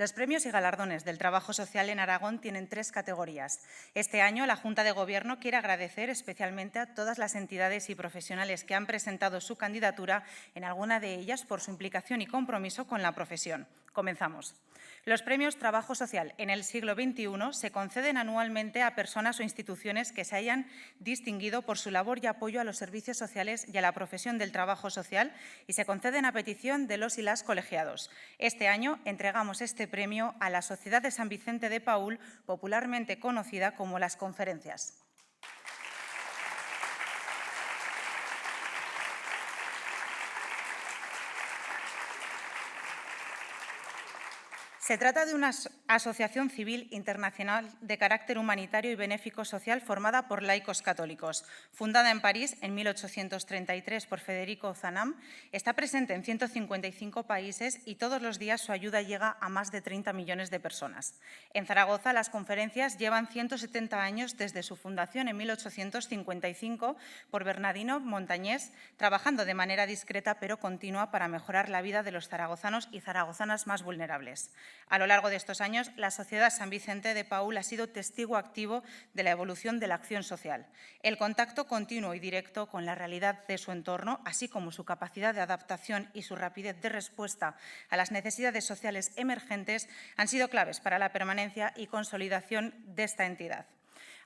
Los premios y galardones del trabajo social en Aragón tienen 3 categorías. Este año, la Junta de Gobierno quiere agradecer especialmente a todas las entidades y profesionales que han presentado su candidatura, en alguna de ellas por su implicación y compromiso con la profesión. Comenzamos. Los premios Trabajo Social en el siglo XXI se conceden anualmente a personas o instituciones que se hayan distinguido por su labor y apoyo a los servicios sociales y a la profesión del trabajo social y se conceden a petición de los y las colegiados. Este año entregamos este premio a la Sociedad de San Vicente de Paúl, popularmente conocida como Las Conferencias. Se trata de una asociación civil internacional de carácter humanitario y benéfico social formada por laicos católicos. Fundada en París en 1833 por Federico Zanam, está presente en 155 países y todos los días su ayuda llega a más de 30 millones de personas. En Zaragoza, las conferencias llevan 170 años desde su fundación en 1855 por Bernardino Montañés, trabajando de manera discreta pero continua para mejorar la vida de los zaragozanos y zaragozanas más vulnerables. A lo largo de estos años, la Sociedad San Vicente de Paúl ha sido testigo activo de la evolución de la acción social. El contacto continuo y directo con la realidad de su entorno, así como su capacidad de adaptación y su rapidez de respuesta a las necesidades sociales emergentes, han sido claves para la permanencia y consolidación de esta entidad.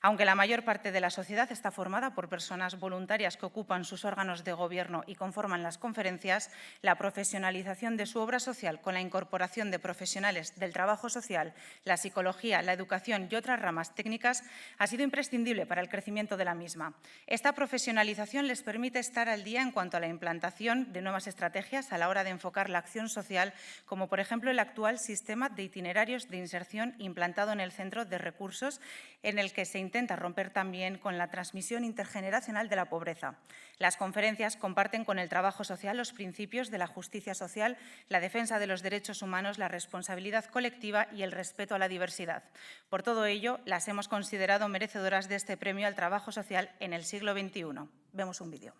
Aunque la mayor parte de la sociedad está formada por personas voluntarias que ocupan sus órganos de gobierno y conforman las conferencias, la profesionalización de su obra social con la incorporación de profesionales del trabajo social, la psicología, la educación y otras ramas técnicas ha sido imprescindible para el crecimiento de la misma. Esta profesionalización les permite estar al día en cuanto a la implantación de nuevas estrategias a la hora de enfocar la acción social, como por ejemplo el actual sistema de itinerarios de inserción implantado en el Centro de Recursos, en el que se intenta romper también con la transmisión intergeneracional de la pobreza. Las conferencias comparten con el trabajo social los principios de la justicia social, la defensa de los derechos humanos, la responsabilidad colectiva y el respeto a la diversidad. Por todo ello, las hemos considerado merecedoras de este premio al trabajo social en el siglo XXI. Vemos un vídeo.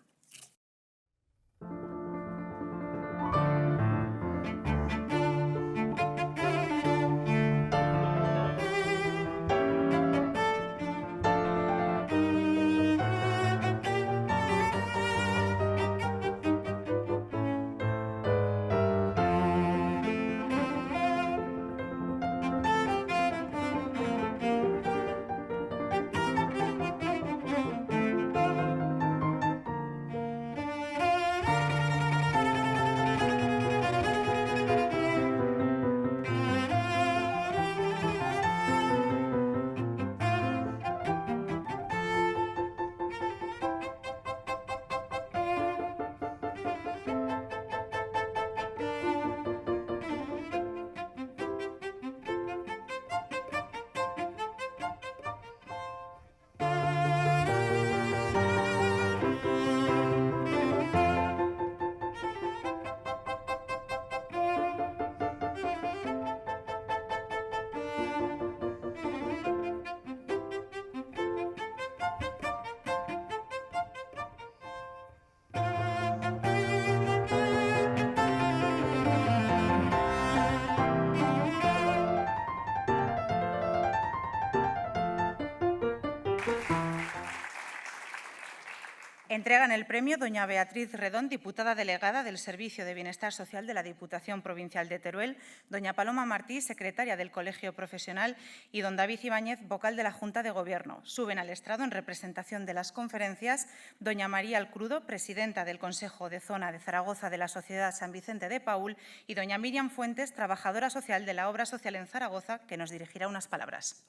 Entregan el premio doña Beatriz Redón, diputada delegada del Servicio de Bienestar Social de la Diputación Provincial de Teruel, doña Paloma Martí, secretaria del Colegio Profesional, y don David Ibáñez, vocal de la Junta de Gobierno. Suben al estrado en representación de las conferencias doña María Alcrudo, presidenta del Consejo de Zona de Zaragoza de la Sociedad San Vicente de Paúl, y doña Miriam Fuentes, trabajadora social de la Obra Social en Zaragoza, que nos dirigirá unas palabras.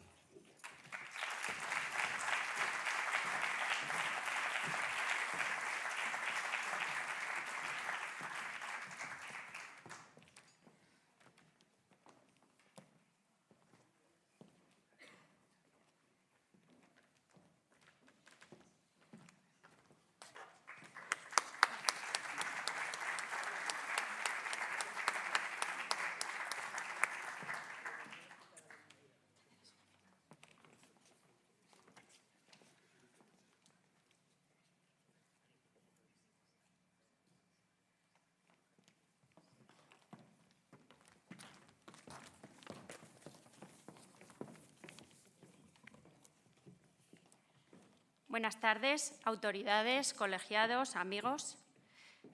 Buenas tardes, autoridades, colegiados, amigos.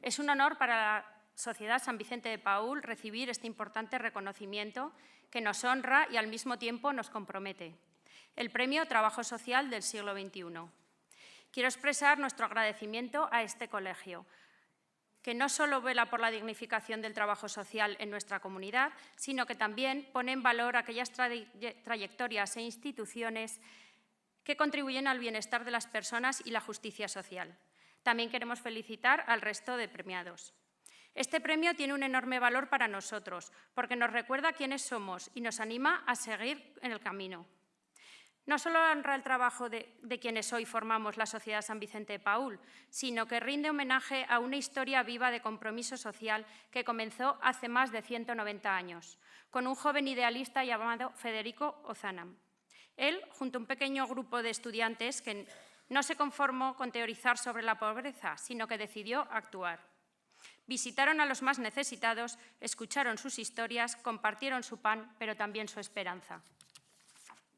Es un honor para la Sociedad San Vicente de Paúl recibir este importante reconocimiento que nos honra y al mismo tiempo nos compromete. El Premio Trabajo Social del siglo XXI. Quiero expresar nuestro agradecimiento a este colegio, que no solo vela por la dignificación del trabajo social en nuestra comunidad, sino que también pone en valor aquellas trayectorias e instituciones que contribuyen al bienestar de las personas y la justicia social. También queremos felicitar al resto de premiados. Este premio tiene un enorme valor para nosotros, porque nos recuerda quiénes somos y nos anima a seguir en el camino. No solo honra el trabajo de quienes hoy formamos la Sociedad San Vicente de Paúl, sino que rinde homenaje a una historia viva de compromiso social que comenzó hace más de 190 años, con un joven idealista llamado Federico Ozanam. Él, junto a un pequeño grupo de estudiantes que no se conformó con teorizar sobre la pobreza, sino que decidió actuar. Visitaron a los más necesitados, escucharon sus historias, compartieron su pan, pero también su esperanza.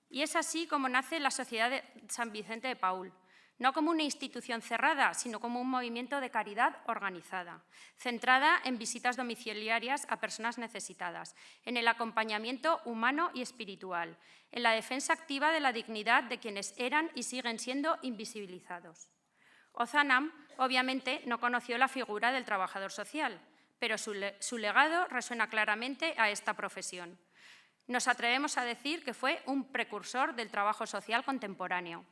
Y es así como nace la Sociedad de San Vicente de Paúl, no como una institución cerrada, sino como un movimiento de caridad organizada, centrada en visitas domiciliarias a personas necesitadas, en el acompañamiento humano y espiritual, en la defensa activa de la dignidad de quienes eran y siguen siendo invisibilizados. Ozanam, obviamente, no conoció la figura del trabajador social, pero su legado resuena claramente a esta profesión. Nos atrevemos a decir que fue un precursor del trabajo social contemporáneo.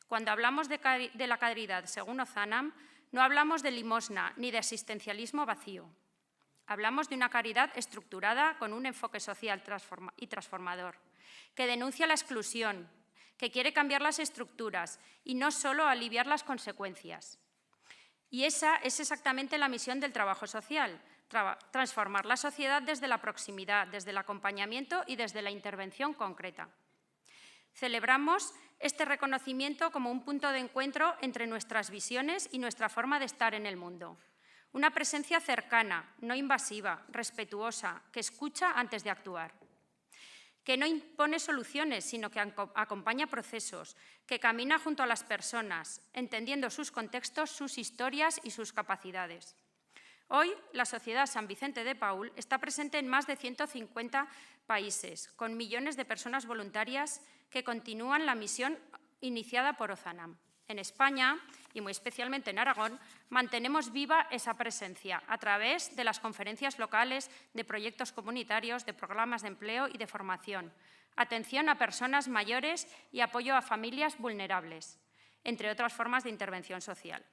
Cuando hablamos de la caridad, según Ozanam, no hablamos de limosna ni de asistencialismo vacío. Hablamos de una caridad estructurada con un enfoque social y transformador, que denuncia la exclusión, que quiere cambiar las estructuras y no solo aliviar las consecuencias. Y esa es exactamente la misión del trabajo social, transformar la sociedad desde la proximidad, desde el acompañamiento y desde la intervención concreta. Celebramos este reconocimiento como un punto de encuentro entre nuestras visiones y nuestra forma de estar en el mundo. Una presencia cercana, no invasiva, respetuosa, que escucha antes de actuar. Que no impone soluciones, sino que acompaña procesos, que camina junto a las personas, entendiendo sus contextos, sus historias y sus capacidades. Hoy, la Sociedad San Vicente de Paúl está presente en más de 150 países, con millones de personas voluntarias que continúan la misión iniciada por Ozanam. En España, y muy especialmente en Aragón, mantenemos viva esa presencia a través de las conferencias locales, de proyectos comunitarios, de programas de empleo y de formación, atención a personas mayores y apoyo a familias vulnerables, entre otras formas de intervención social.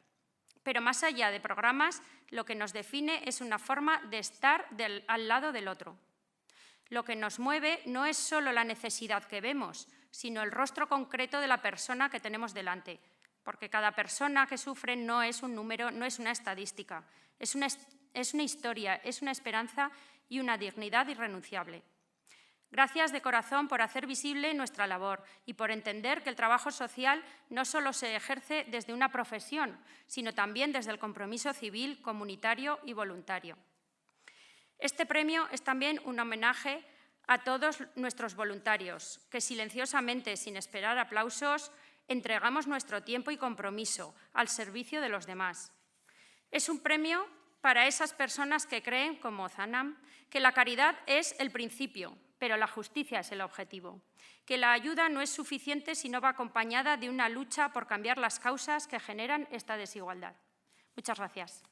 Pero más allá de programas, lo que nos define es una forma de estar al lado del otro. Lo que nos mueve no es solo la necesidad que vemos, sino el rostro concreto de la persona que tenemos delante, porque cada persona que sufre no es un número, no es una estadística, es una historia, es una esperanza y una dignidad irrenunciable. Gracias de corazón por hacer visible nuestra labor y por entender que el trabajo social no solo se ejerce desde una profesión, sino también desde el compromiso civil, comunitario y voluntario. Este premio es también un homenaje a todos nuestros voluntarios, que silenciosamente, sin esperar aplausos, entregamos nuestro tiempo y compromiso al servicio de los demás. Es un premio para esas personas que creen, como Ozanam, que la caridad es el principio, pero la justicia es el objetivo, que la ayuda no es suficiente si no va acompañada de una lucha por cambiar las causas que generan esta desigualdad. Muchas gracias.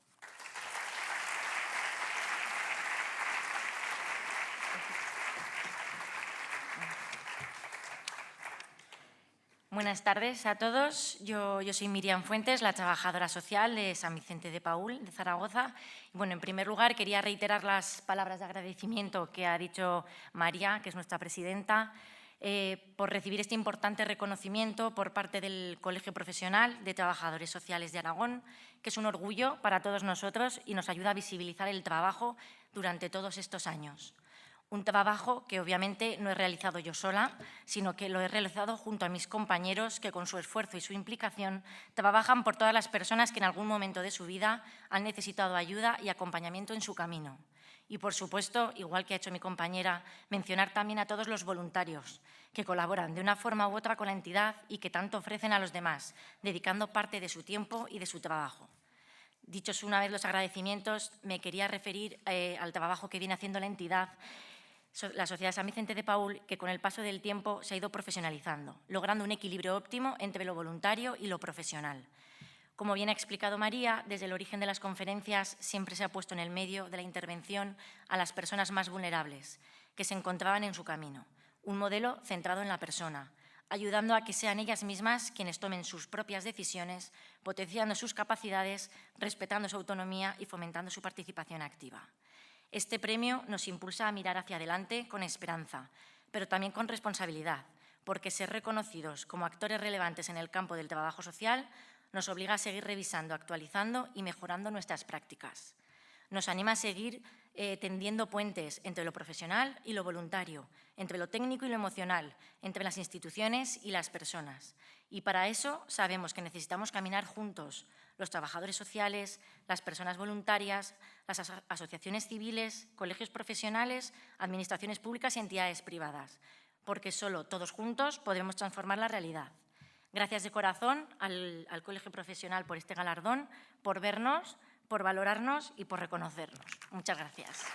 Buenas tardes a todos. Yo soy Miriam Fuentes, la trabajadora social de San Vicente de Paúl, de Zaragoza. Bueno, en primer lugar, quería reiterar las palabras de agradecimiento que ha dicho María, que es nuestra presidenta, por recibir este importante reconocimiento por parte del Colegio Profesional de Trabajadores Sociales de Aragón, que es un orgullo para todos nosotros y nos ayuda a visibilizar el trabajo durante todos estos años. Un trabajo que obviamente no he realizado yo sola, sino que lo he realizado junto a mis compañeros que con su esfuerzo y su implicación trabajan por todas las personas que en algún momento de su vida han necesitado ayuda y acompañamiento en su camino. Y, por supuesto, igual que ha hecho mi compañera, mencionar también a todos los voluntarios que colaboran de una forma u otra con la entidad y que tanto ofrecen a los demás, dedicando parte de su tiempo y de su trabajo. Dichos una vez los agradecimientos, me quería referir al trabajo que viene haciendo la entidad, la Sociedad San Vicente de Paúl, que con el paso del tiempo se ha ido profesionalizando, logrando un equilibrio óptimo entre lo voluntario y lo profesional. Como bien ha explicado María, desde el origen de las conferencias siempre se ha puesto en el medio de la intervención a las personas más vulnerables que se encontraban en su camino. Un modelo centrado en la persona, ayudando a que sean ellas mismas quienes tomen sus propias decisiones, potenciando sus capacidades, respetando su autonomía y fomentando su participación activa. Este premio nos impulsa a mirar hacia adelante con esperanza, pero también con responsabilidad, porque ser reconocidos como actores relevantes en el campo del trabajo social nos obliga a seguir revisando, actualizando y mejorando nuestras prácticas. Nos anima a seguir tendiendo puentes entre lo profesional y lo voluntario, entre lo técnico y lo emocional, entre las instituciones y las personas. Y para eso sabemos que necesitamos caminar juntos, los trabajadores sociales, las personas voluntarias, las asociaciones civiles, colegios profesionales, administraciones públicas y entidades privadas, porque solo todos juntos podremos transformar la realidad. Gracias de corazón al Colegio Profesional por este galardón, por vernos, por valorarnos y por reconocernos. Muchas gracias.